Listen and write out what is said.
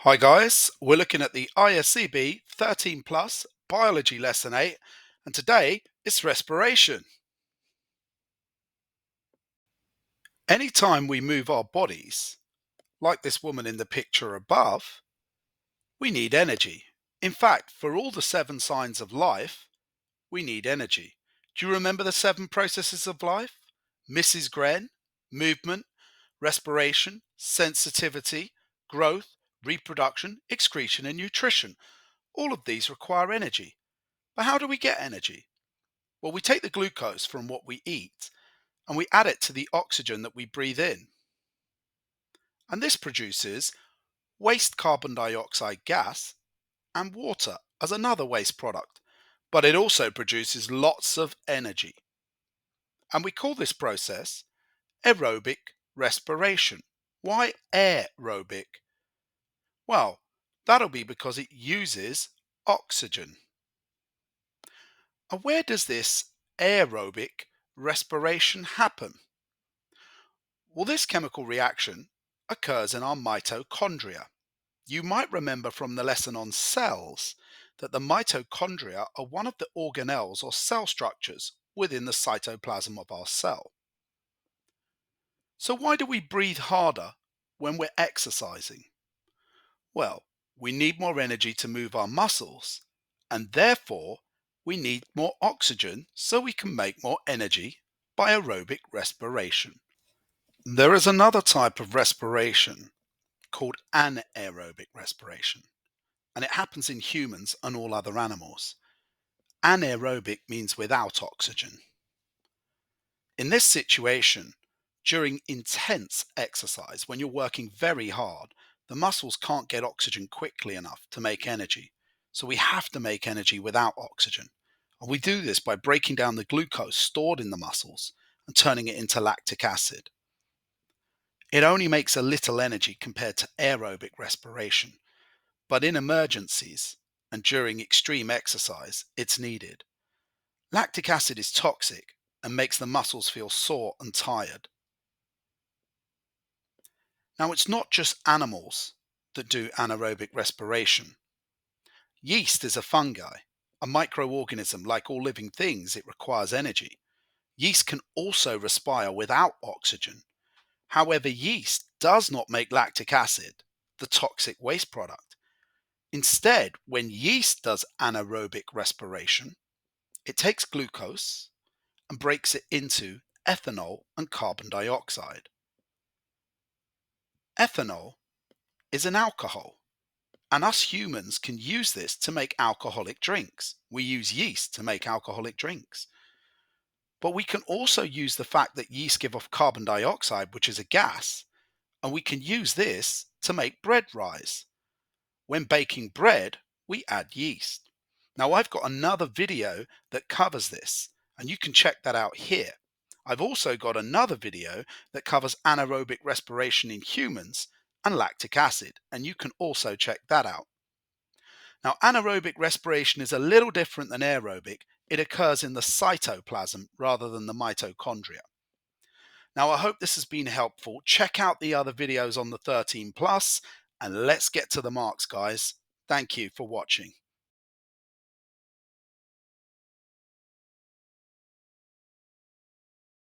Hi guys, we're looking at the ISEB 13 plus biology lesson 8 and today it's respiration. Anytime we move our bodies, like this woman in the picture above, we need energy. In fact, for all the 7 signs of life, we need energy. Do you remember the 7 processes of life? Mrs. Gren, movement, respiration, sensitivity, growth, reproduction, excretion and nutrition. All of these require energy. But how do we get energy? Well, we take the glucose from what we eat and we add it to the oxygen that we breathe in. And this produces waste carbon dioxide gas and water as another waste product. But it also produces lots of energy. And we call this process aerobic respiration. Why aerobic? Well, that'll be because it uses oxygen. And where does this aerobic respiration happen? Well, this chemical reaction occurs in our mitochondria. You might remember from the lesson on cells that the mitochondria are one of the organelles or cell structures within the cytoplasm of our cell. So why do we breathe harder when we're exercising? Well, we need more energy to move our muscles, and therefore we need more oxygen so we can make more energy by aerobic respiration. There is another type of respiration called anaerobic respiration, and it happens in humans and all other animals. Anaerobic means without oxygen. In this situation, during intense exercise, when you're working very hard, the muscles can't get oxygen quickly enough to make energy. So we have to make energy without oxygen. And we do this by breaking down the glucose stored in the muscles and turning it into lactic acid. It only makes a little energy compared to aerobic respiration, but in emergencies and during extreme exercise, it's needed. Lactic acid is toxic and makes the muscles feel sore and tired. Now, it's not just animals that do anaerobic respiration. Yeast is a fungi, a microorganism. Like all living things, it requires energy. Yeast can also respire without oxygen. However, yeast does not make lactic acid, the toxic waste product. Instead, when yeast does anaerobic respiration, it takes glucose and breaks it into ethanol and carbon dioxide. Ethanol is an alcohol, and us humans can use this to make alcoholic drinks. We use yeast to make alcoholic drinks. But we can also use the fact that yeast give off carbon dioxide, which is a gas, and we can use this to make bread rise. When baking bread, we add yeast. Now I've got another video that covers this, and you can check that out here. I've also got another video that covers anaerobic respiration in humans and lactic acid, and you can also check that out. Now, anaerobic respiration is a little different than aerobic. It occurs in the cytoplasm rather than the mitochondria. Now, I hope this has been helpful. Check out the other videos on the 13 plus, and let's get to the marks, guys. Thank you for watching.